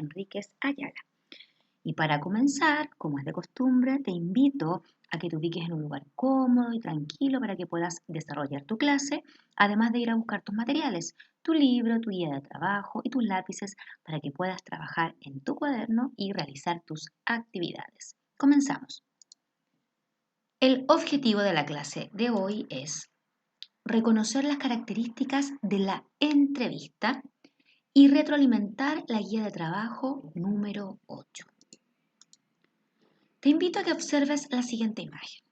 Enríquez Ayala. Y para comenzar, como es de costumbre, te invito a que te ubiques en un lugar cómodo y tranquilo para que puedas desarrollar tu clase, además de ir a buscar tus materiales, tu libro, tu guía de trabajo y tus lápices para que puedas trabajar en tu cuaderno y realizar tus actividades. Comenzamos. El objetivo de la clase de hoy es reconocer las características de la entrevista y retroalimentar la guía de trabajo número 8. Te invito a que observes la siguiente imagen.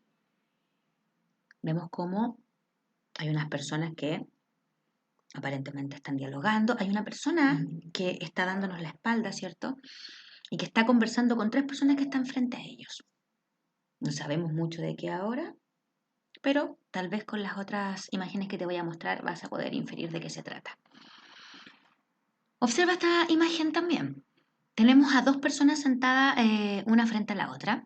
Vemos cómo hay unas personas que aparentemente están dialogando. Hay una persona que está dándonos la espalda, ¿cierto? Y que está conversando con 3 personas que están frente a ellos. No sabemos mucho de qué ahora, pero tal vez con las otras imágenes que te voy a mostrar vas a poder inferir de qué se trata. Observa esta imagen también. Tenemos a 2 personas sentadas una frente a la otra.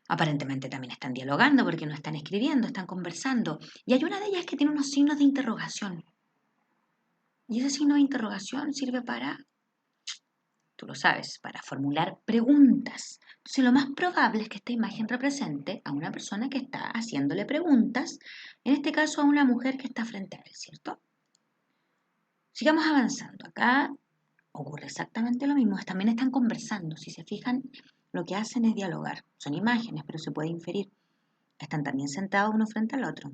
Aparentemente también están dialogando porque no están escribiendo, están conversando. Y hay una de ellas que tiene unos signos de interrogación. Y ese signo de interrogación sirve para, tú lo sabes, para formular preguntas. Entonces lo más probable es que esta imagen represente a una persona que está haciéndole preguntas, en este caso a una mujer que está frente a él, ¿cierto? Sigamos avanzando. Acá ocurre exactamente lo mismo. También están conversando. Si se fijan, lo que hacen es dialogar. Son imágenes, pero se puede inferir. Están también sentados uno frente al otro.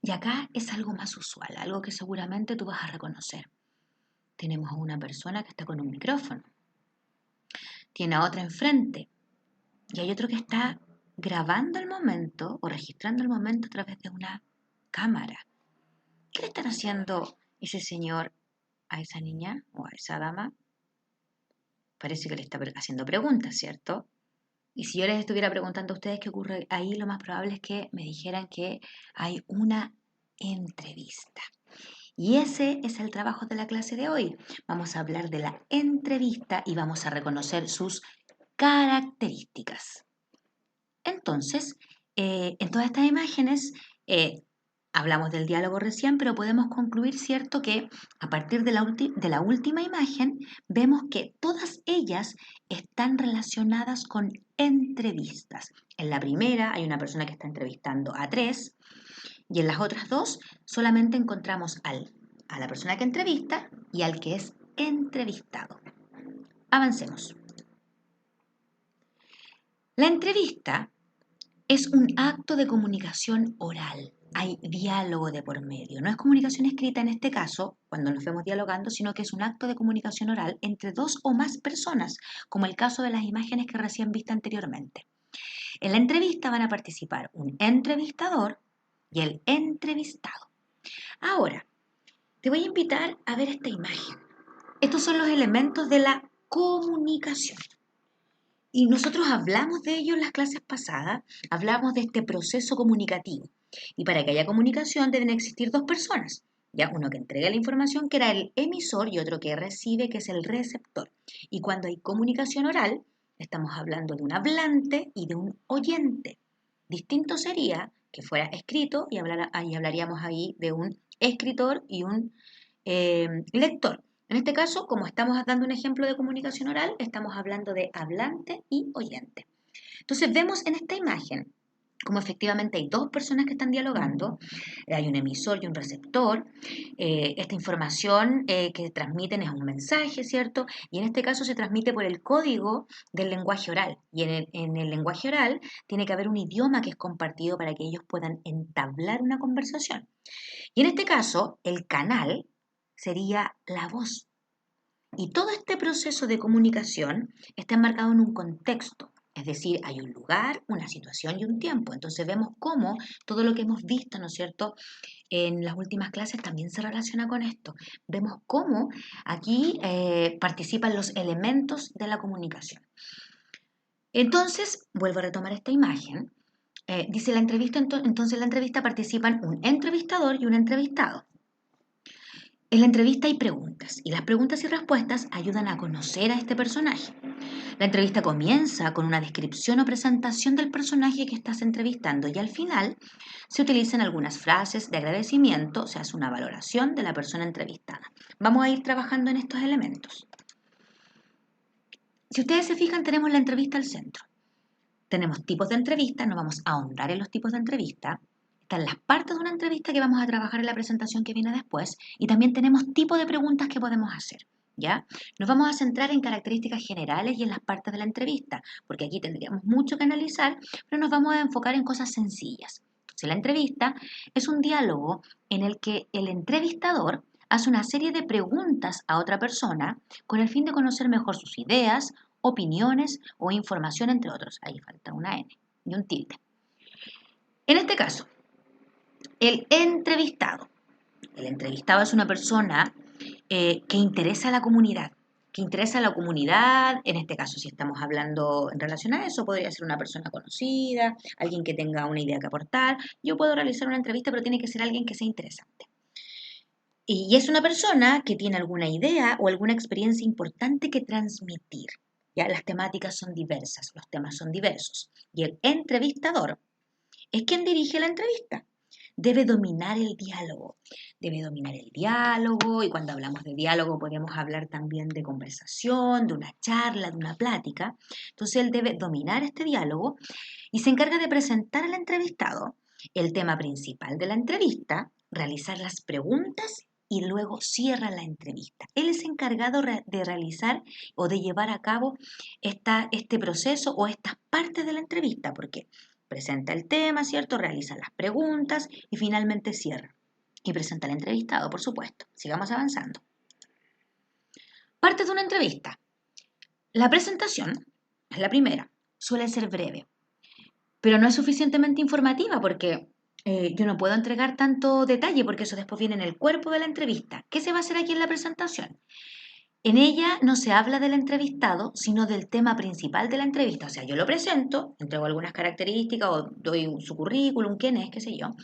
Y acá es algo más usual, algo que seguramente tú vas a reconocer. Tenemos a una persona que está con un micrófono. Tiene a otra enfrente. Y hay otro que está grabando el momento o registrando el momento a través de una cámara. ¿Qué le están haciendo ese señor a esa niña o a esa dama? Parece que le está haciendo preguntas, ¿cierto? Y si yo les estuviera preguntando a ustedes qué ocurre ahí, lo más probable es que me dijeran que hay una entrevista. Y ese es el trabajo de la clase de hoy. Vamos a hablar de la entrevista y vamos a reconocer sus características. Entonces, en todas estas imágenes hablamos del diálogo recién, pero podemos concluir, ¿cierto?, que a partir de la última imagen vemos que todas ellas están relacionadas con entrevistas. En la primera hay una persona que está entrevistando a 3 y en las otras 2 solamente encontramos a la persona que entrevista y al que es entrevistado. Avancemos. La entrevista es un acto de comunicación oral. Hay diálogo de por medio. No es comunicación escrita en este caso, cuando nos vemos dialogando, sino que es un acto de comunicación oral entre 2 o más personas, como el caso de las imágenes que recién viste anteriormente. En la entrevista van a participar un entrevistador y el entrevistado. Ahora, te voy a invitar a ver esta imagen. Estos son los elementos de la comunicación. Y nosotros hablamos de ello en las clases pasadas, hablamos de este proceso comunicativo. Y para que haya comunicación deben existir 2 personas. Ya, uno que entrega la información, que era el emisor, y otro que recibe, que es el receptor. Y cuando hay comunicación oral, estamos hablando de un hablante y de un oyente. Distinto sería que fuera escrito y hablaríamos ahí de un escritor y un lector. En este caso, como estamos dando un ejemplo de comunicación oral, estamos hablando de hablante y oyente. Entonces vemos en esta imagen como efectivamente hay 2 personas que están dialogando, hay un emisor y un receptor, esta información que transmiten es un mensaje, ¿cierto? Y en este caso se transmite por el código del lenguaje oral. Y en el lenguaje oral tiene que haber un idioma que es compartido para que ellos puedan entablar una conversación. Y en este caso, el canal sería la voz. Y todo este proceso de comunicación está enmarcado en un contexto, es decir, hay un lugar, una situación y un tiempo. Entonces vemos cómo todo lo que hemos visto, ¿no es cierto?, en las últimas clases también se relaciona con esto. Vemos cómo aquí participan los elementos de la comunicación. Entonces, vuelvo a retomar esta imagen. Dice la entrevista, entonces en la entrevista participan un entrevistador y un entrevistado. En la entrevista hay preguntas y las preguntas y respuestas ayudan a conocer a este personaje. La entrevista comienza con una descripción o presentación del personaje que estás entrevistando y al final se utilizan algunas frases de agradecimiento, se hace una valoración de la persona entrevistada. Vamos a ir trabajando en estos elementos. Si ustedes se fijan, tenemos la entrevista al centro. Tenemos tipos de entrevista, no vamos a ahondar en los tipos de entrevista. Están las partes de una entrevista que vamos a trabajar en la presentación que viene después y también tenemos tipo de preguntas que podemos hacer. ¿Ya? Nos vamos a centrar en características generales y en las partes de la entrevista, porque aquí tendríamos mucho que analizar, pero nos vamos a enfocar en cosas sencillas. Entonces, la entrevista es un diálogo en el que el entrevistador hace una serie de preguntas a otra persona con el fin de conocer mejor sus ideas, opiniones o información, entre otros. Ahí falta una N y un tilde. En este caso, el entrevistado. El entrevistado es una persona que interesa a la comunidad, en este caso si estamos hablando en relación a eso, podría ser una persona conocida, alguien que tenga una idea que aportar. Yo puedo realizar una entrevista, pero tiene que ser alguien que sea interesante. Y es una persona que tiene alguna idea o alguna experiencia importante que transmitir. Ya las temáticas son diversas, los temas son diversos. Y el entrevistador es quien dirige la entrevista. Debe dominar el diálogo. Debe dominar el diálogo y cuando hablamos de diálogo podemos hablar también de conversación, de una charla, de una plática. Entonces él debe dominar este diálogo y se encarga de presentar al entrevistado el tema principal de la entrevista, realizar las preguntas y luego cierra la entrevista. Él es encargado de realizar o de llevar a cabo este proceso o estas partes de la entrevista, porque presenta el tema, ¿cierto? Realiza las preguntas y finalmente cierra. Y presenta al entrevistado, por supuesto. Sigamos avanzando. Partes de una entrevista. La presentación es la primera. Suele ser breve, pero no es suficientemente informativa porque yo no puedo entregar tanto detalle porque eso después viene en el cuerpo de la entrevista. ¿Qué se va a hacer aquí en la presentación? En ella no se habla del entrevistado, sino del tema principal de la entrevista. O sea, yo lo presento, entrego algunas características o doy su currículum, quién es, qué sé yo,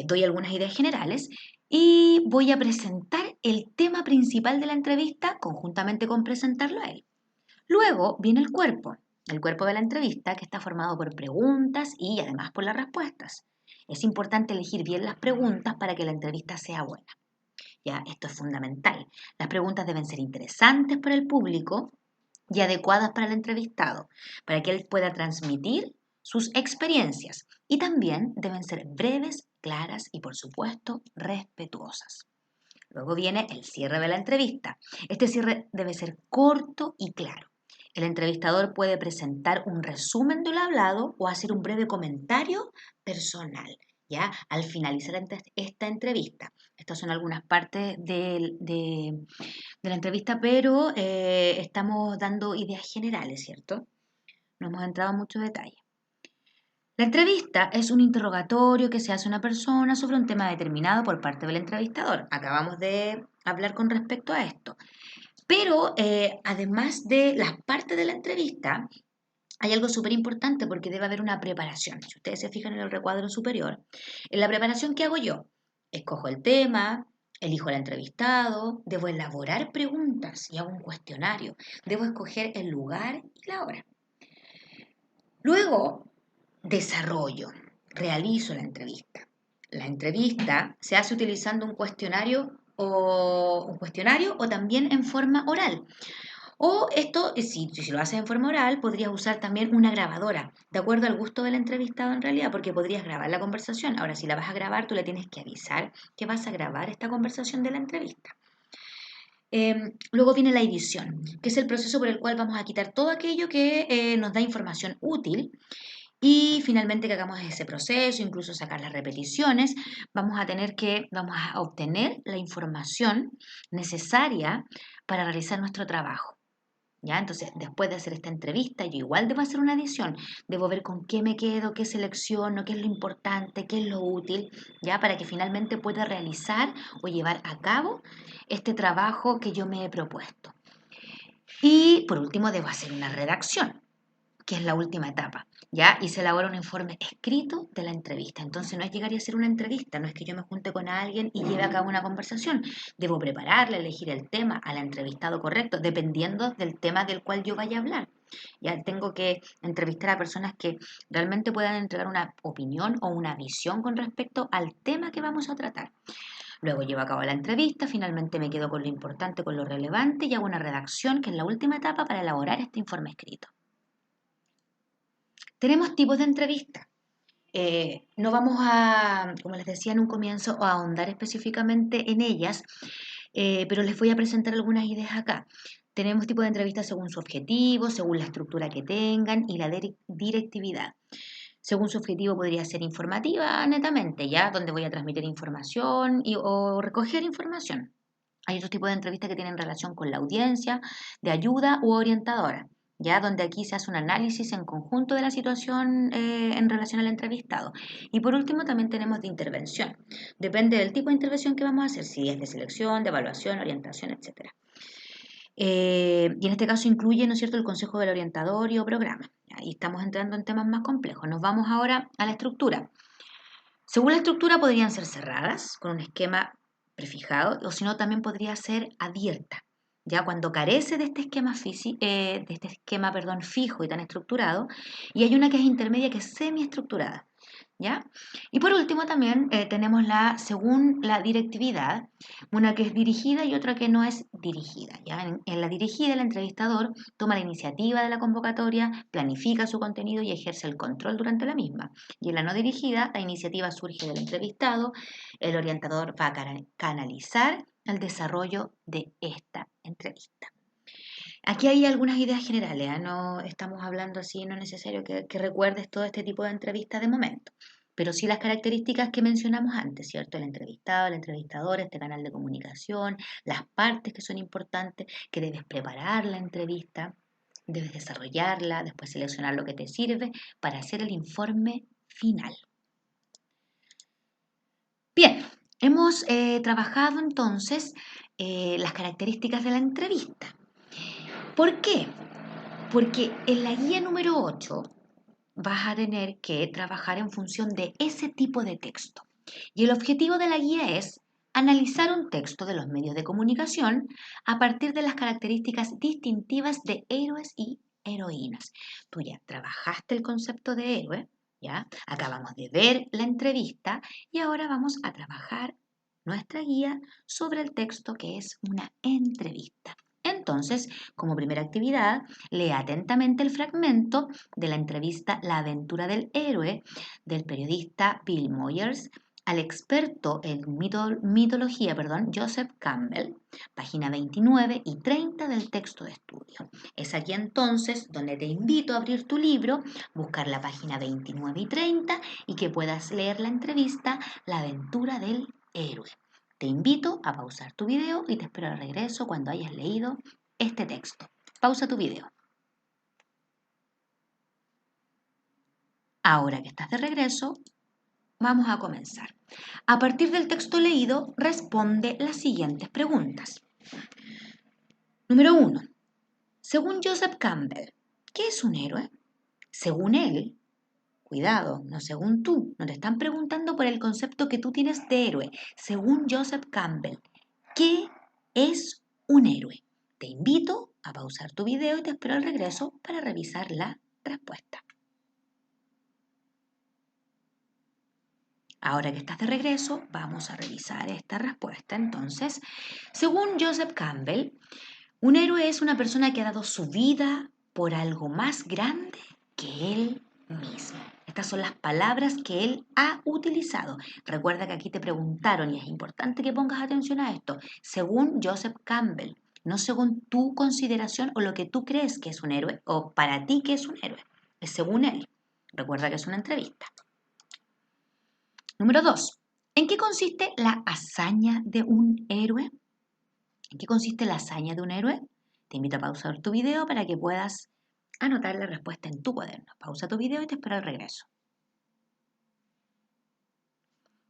doy algunas ideas generales y voy a presentar el tema principal de la entrevista conjuntamente con presentarlo a él. Luego viene el cuerpo de la entrevista que está formado por preguntas y además por las respuestas. Es importante elegir bien las preguntas para que la entrevista sea buena. Ya, esto es fundamental. Las preguntas deben ser interesantes para el público y adecuadas para el entrevistado, para que él pueda transmitir sus experiencias. Y también deben ser breves, claras y, por supuesto, respetuosas. Luego viene el cierre de la entrevista. Este cierre debe ser corto y claro. El entrevistador puede presentar un resumen de lo hablado o hacer un breve comentario personal, ¿ya? Al finalizar esta entrevista. Estas son algunas partes de la entrevista, pero estamos dando ideas generales, ¿cierto? No hemos entrado en mucho detalle. La entrevista es un interrogatorio que se hace a una persona sobre un tema determinado por parte del entrevistador. Acabamos de hablar con respecto a esto. Pero además de las partes de la entrevista, hay algo súper importante porque debe haber una preparación. Si ustedes se fijan en el recuadro superior, en la preparación que hago yo, escojo el tema, elijo al entrevistado, debo elaborar preguntas y hago un cuestionario, debo escoger el lugar y la hora. Luego, desarrollo, realizo la entrevista. La entrevista se hace utilizando un cuestionario o también en forma oral. O esto, si lo haces en forma oral, podrías usar también una grabadora, de acuerdo al gusto del entrevistado en realidad, porque podrías grabar la conversación. Ahora, si la vas a grabar, tú le tienes que avisar que vas a grabar esta conversación de la entrevista. Luego viene la edición, que es el proceso por el cual vamos a quitar todo aquello que nos da información útil y finalmente que hagamos ese proceso, incluso sacar las repeticiones, vamos a obtener la información necesaria para realizar nuestro trabajo. ¿Ya? Entonces, después de hacer esta entrevista, yo igual debo hacer una edición, debo ver con qué me quedo, qué selecciono, qué es lo importante, qué es lo útil, ¿ya? Para que finalmente pueda realizar o llevar a cabo este trabajo que yo me he propuesto. Y por último, debo hacer una redacción, que es la última etapa. ¿ya? Y se elabora un informe escrito de la entrevista. Entonces no es llegar y hacer una entrevista, no es que yo me junte con alguien y lleve a cabo una conversación. Debo prepararla, elegir el tema al entrevistado correcto, dependiendo del tema del cual yo vaya a hablar. Ya tengo que entrevistar a personas que realmente puedan entregar una opinión o una visión con respecto al tema que vamos a tratar. Luego llevo a cabo la entrevista, finalmente me quedo con lo importante, con lo relevante y hago una redacción, que es la última etapa para elaborar este informe escrito. Tenemos tipos de entrevistas. No vamos a, como les decía en un comienzo, a ahondar específicamente en ellas, pero les voy a presentar algunas ideas acá. Tenemos tipo de entrevistas según su objetivo, según la estructura que tengan y la directividad. Según su objetivo podría ser informativa netamente, ¿ya? Donde voy a transmitir información o recoger información. Hay otros tipos de entrevistas que tienen relación con la audiencia, de ayuda u orientadora, ya donde aquí se hace un análisis en conjunto de la situación en relación al entrevistado. Y por último también tenemos de intervención. Depende del tipo de intervención que vamos a hacer, si es de selección, de evaluación, orientación, etc. Y en este caso incluye, ¿no es cierto?, el consejo del orientador y o programa. Ahí estamos entrando en temas más complejos. Nos vamos ahora a la estructura. Según la estructura podrían ser cerradas, con un esquema prefijado, o si no también podría ser abierta. Ya cuando carece de este esquema, fijo y tan estructurado, y hay una que es intermedia, que es semiestructurada. ¿Ya? Y por último también tenemos según la directividad, una que es dirigida y otra que no es dirigida. ¿Ya? En la dirigida, el entrevistador toma la iniciativa de la convocatoria, planifica su contenido y ejerce el control durante la misma. Y en la no dirigida, la iniciativa surge del entrevistado, el orientador va a canalizar el desarrollo de esta entrevista. Aquí hay algunas ideas generales, ¿eh? No estamos hablando así, no es necesario que recuerdes todo este tipo de entrevistas de momento, pero sí las características que mencionamos antes, ¿cierto? El entrevistado, el entrevistador, este canal de comunicación, las partes que son importantes, que debes preparar la entrevista, debes desarrollarla, después seleccionar lo que te sirve para hacer el informe final. Bien, hemos trabajado entonces las características de la entrevista. ¿Por qué? Porque en la guía número 8 vas a tener que trabajar en función de ese tipo de texto. Y el objetivo de la guía es analizar un texto de los medios de comunicación a partir de las características distintivas de héroes y heroínas. Tú ya trabajaste el concepto de héroe, ¿ya? Acabamos de ver la entrevista y ahora vamos a trabajar nuestra guía sobre el texto que es una entrevista. Entonces, como primera actividad, lea atentamente el fragmento de la entrevista La aventura del héroe del periodista Bill Moyers al experto en mitología, Joseph Campbell, página 29 y 30 del texto de estudio. Es aquí entonces donde te invito a abrir tu libro, buscar la página 29 y 30 y que puedas leer la entrevista La aventura del héroe. Te invito a pausar tu video y te espero al regreso cuando hayas leído este texto. Pausa tu video. Ahora que estás de regreso, vamos a comenzar. A partir del texto leído, responde las siguientes preguntas. Número 1. Según Joseph Campbell, ¿qué es un héroe? Según él, cuidado, no según tú, no te están preguntando por el concepto que tú tienes de héroe. Según Joseph Campbell, ¿qué es un héroe? Te invito a pausar tu video y te espero al regreso para revisar la respuesta. Ahora que estás de regreso, vamos a revisar esta respuesta. Entonces, según Joseph Campbell, un héroe es una persona que ha dado su vida por algo más grande que él mismo. Estas son las palabras que él ha utilizado. Recuerda que aquí te preguntaron y es importante que pongas atención a esto. Según Joseph Campbell, no según tu consideración o lo que tú crees que es un héroe o para ti que es un héroe. Es según él. Recuerda que es una entrevista. Número 2. ¿En qué consiste la hazaña de un héroe? ¿En qué consiste la hazaña de un héroe? Te invito a pausar tu video para que puedas anotar la respuesta en tu cuaderno. Pausa tu video y te espero al regreso.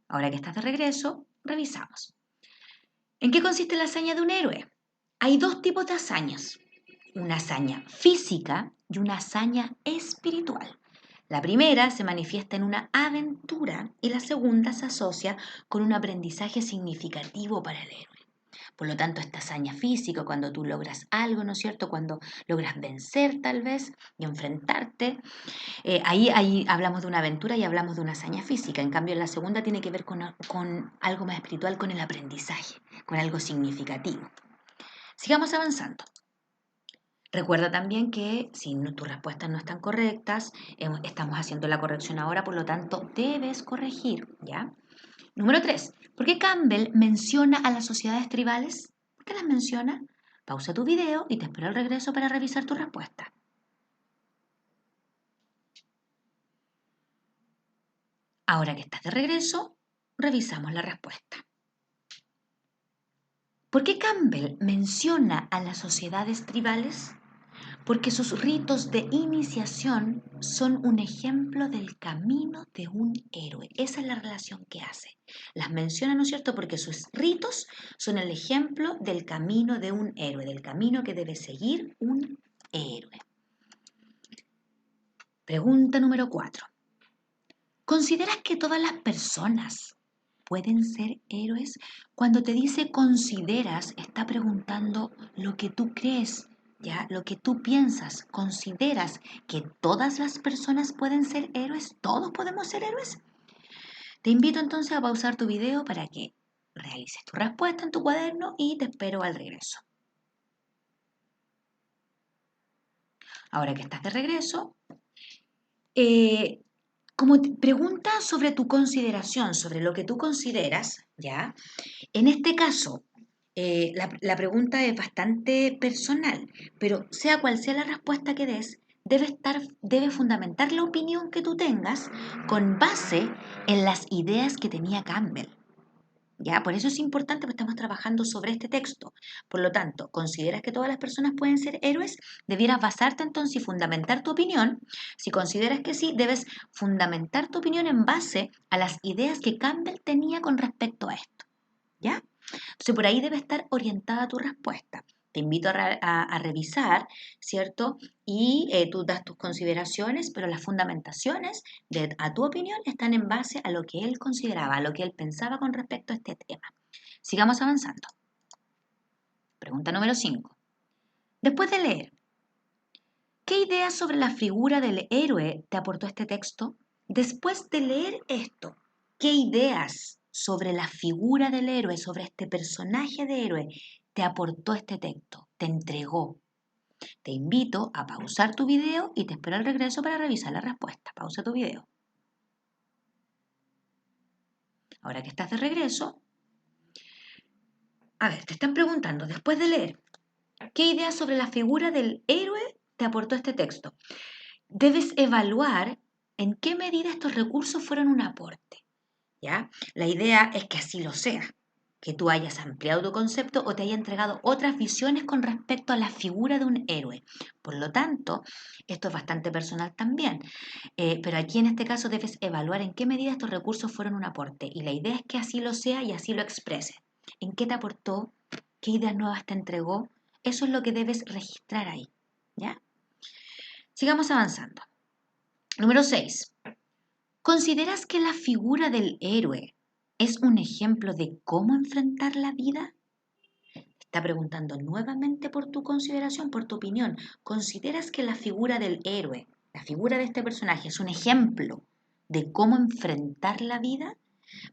Ahora que estás de regreso, revisamos. ¿En qué consiste la hazaña de un héroe? Hay dos tipos de hazañas. Una hazaña física y una hazaña espiritual. La primera se manifiesta en una aventura y la segunda se asocia con un aprendizaje significativo para el héroe. Por lo tanto, esta hazaña física, cuando tú logras algo, ¿no es cierto? Cuando logras vencer tal vez y enfrentarte, ahí hablamos de una aventura y hablamos de una hazaña física. En cambio, la segunda tiene que ver con algo más espiritual, con el aprendizaje, con algo significativo. Sigamos avanzando. Recuerda también que si tus respuestas no están correctas, estamos haciendo la corrección ahora, por lo tanto, debes corregir, ¿ya? Número 3. ¿Por qué Campbell menciona a las sociedades tribales? ¿Por qué las menciona? Pausa tu video y te espero al regreso para revisar tu respuesta. Ahora que estás de regreso, revisamos la respuesta. ¿Por qué Campbell menciona a las sociedades tribales? Porque sus ritos de iniciación son un ejemplo del camino de un héroe. Esa es la relación que hace. Las menciona, ¿no es cierto? Porque sus ritos son el ejemplo del camino de un héroe, del camino que debe seguir un héroe. Pregunta número 4. ¿Consideras que todas las personas pueden ser héroes? Cuando te dice consideras, está preguntando lo que tú crees, ¿ya? Lo que tú piensas. ¿Consideras que todas las personas pueden ser héroes? ¿Todos podemos ser héroes? Te invito entonces a pausar tu video para que realices tu respuesta en tu cuaderno y te espero al regreso. Ahora que estás de regreso, como pregunta sobre tu consideración, sobre lo que tú consideras, ¿ya? En este caso, la pregunta es bastante personal, pero sea cual sea la respuesta que des, debe fundamentar la opinión que tú tengas con base en las ideas que tenía Campbell. ¿Ya? Por eso es importante porque estamos trabajando sobre este texto. Por lo tanto, ¿consideras que todas las personas pueden ser héroes? Debieras basarte entonces y fundamentar tu opinión. Si consideras que sí, debes fundamentar tu opinión en base a las ideas que Campbell tenía con respecto a esto. ¿Ya? Entonces, por ahí debe estar orientada tu respuesta. Te invito a revisar, ¿cierto? Y tú das tus consideraciones, pero las fundamentaciones a tu opinión están en base a lo que él consideraba, a lo que él pensaba con respecto a este tema. Sigamos avanzando. Pregunta número 5. Después de leer, ¿qué ideas sobre la figura del héroe te aportó este texto? Después de leer esto, ¿qué ideas sobre la figura del héroe, sobre este personaje de héroe, te aportó este texto? Te entregó. Te invito a pausar tu video y te espero al regreso para revisar la respuesta. Pausa tu video. Ahora que estás de regreso, a ver, te están preguntando, después de leer, ¿qué ideas sobre la figura del héroe te aportó este texto? Debes evaluar en qué medida estos recursos fueron un aporte, ¿ya? La idea es que así lo sea, que tú hayas ampliado tu concepto o te haya entregado otras visiones con respecto a la figura de un héroe. Por lo tanto, esto es bastante personal también, pero aquí en este caso debes evaluar en qué medida estos recursos fueron un aporte y la idea es que así lo sea y así lo expreses. ¿En qué te aportó? ¿Qué ideas nuevas te entregó? Eso es lo que debes registrar ahí, ¿ya? Sigamos avanzando. Número 6. ¿Consideras que la figura del héroe es un ejemplo de cómo enfrentar la vida? Está preguntando nuevamente por tu consideración, por tu opinión. ¿Consideras que la figura del héroe, la figura de este personaje, es un ejemplo de cómo enfrentar la vida?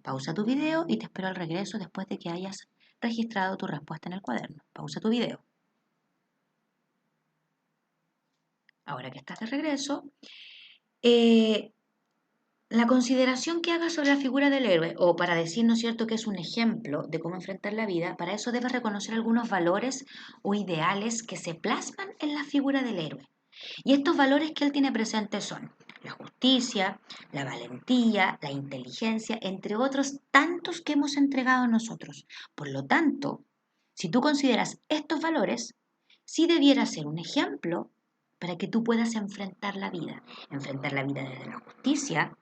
Pausa tu video y te espero al regreso después de que hayas registrado tu respuesta en el cuaderno. Pausa tu video. Ahora que estás de regreso, la consideración que hagas sobre la figura del héroe, o para decir, ¿no es cierto?, que es un ejemplo de cómo enfrentar la vida, para eso debes reconocer algunos valores o ideales que se plasman en la figura del héroe. Y estos valores que él tiene presentes son la justicia, la valentía, la inteligencia, entre otros tantos que hemos entregado nosotros. Por lo tanto, si tú consideras estos valores, sí debiera ser un ejemplo para que tú puedas enfrentar la vida. Enfrentar la vida desde la justicia,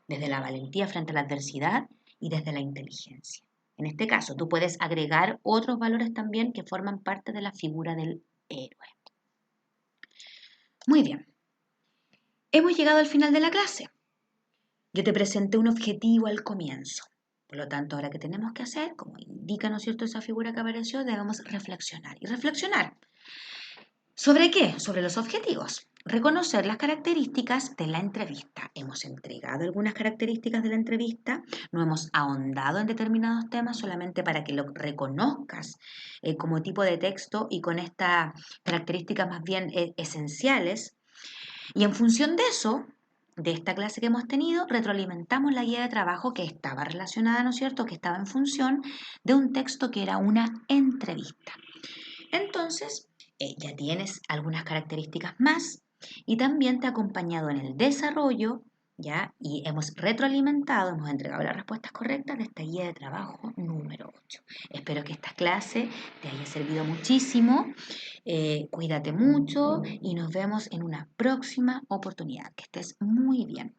desde la valentía frente a la adversidad y desde la inteligencia. En este caso, tú puedes agregar otros valores también que forman parte de la figura del héroe. Muy bien. Hemos llegado al final de la clase. Yo te presenté un objetivo al comienzo. Por lo tanto, ahora que tenemos que hacer, como indica, ¿no es cierto?, esa figura que apareció, debemos reflexionar. ¿Y reflexionar sobre qué? Sobre los objetivos. Reconocer las características de la entrevista. Hemos entregado algunas características de la entrevista, no hemos ahondado en determinados temas solamente para que lo reconozcas como tipo de texto y con estas características más bien esenciales. Y en función de eso, de esta clase que hemos tenido, retroalimentamos la guía de trabajo que estaba relacionada, ¿no es cierto?, que estaba en función de un texto que era una entrevista. Entonces, ya tienes algunas características más y también te ha acompañado en el desarrollo, ¿ya? Y hemos retroalimentado, hemos entregado las respuestas correctas de esta guía de trabajo número 8. Espero que esta clase te haya servido muchísimo. Cuídate mucho y nos vemos en una próxima oportunidad. Que estés muy bien.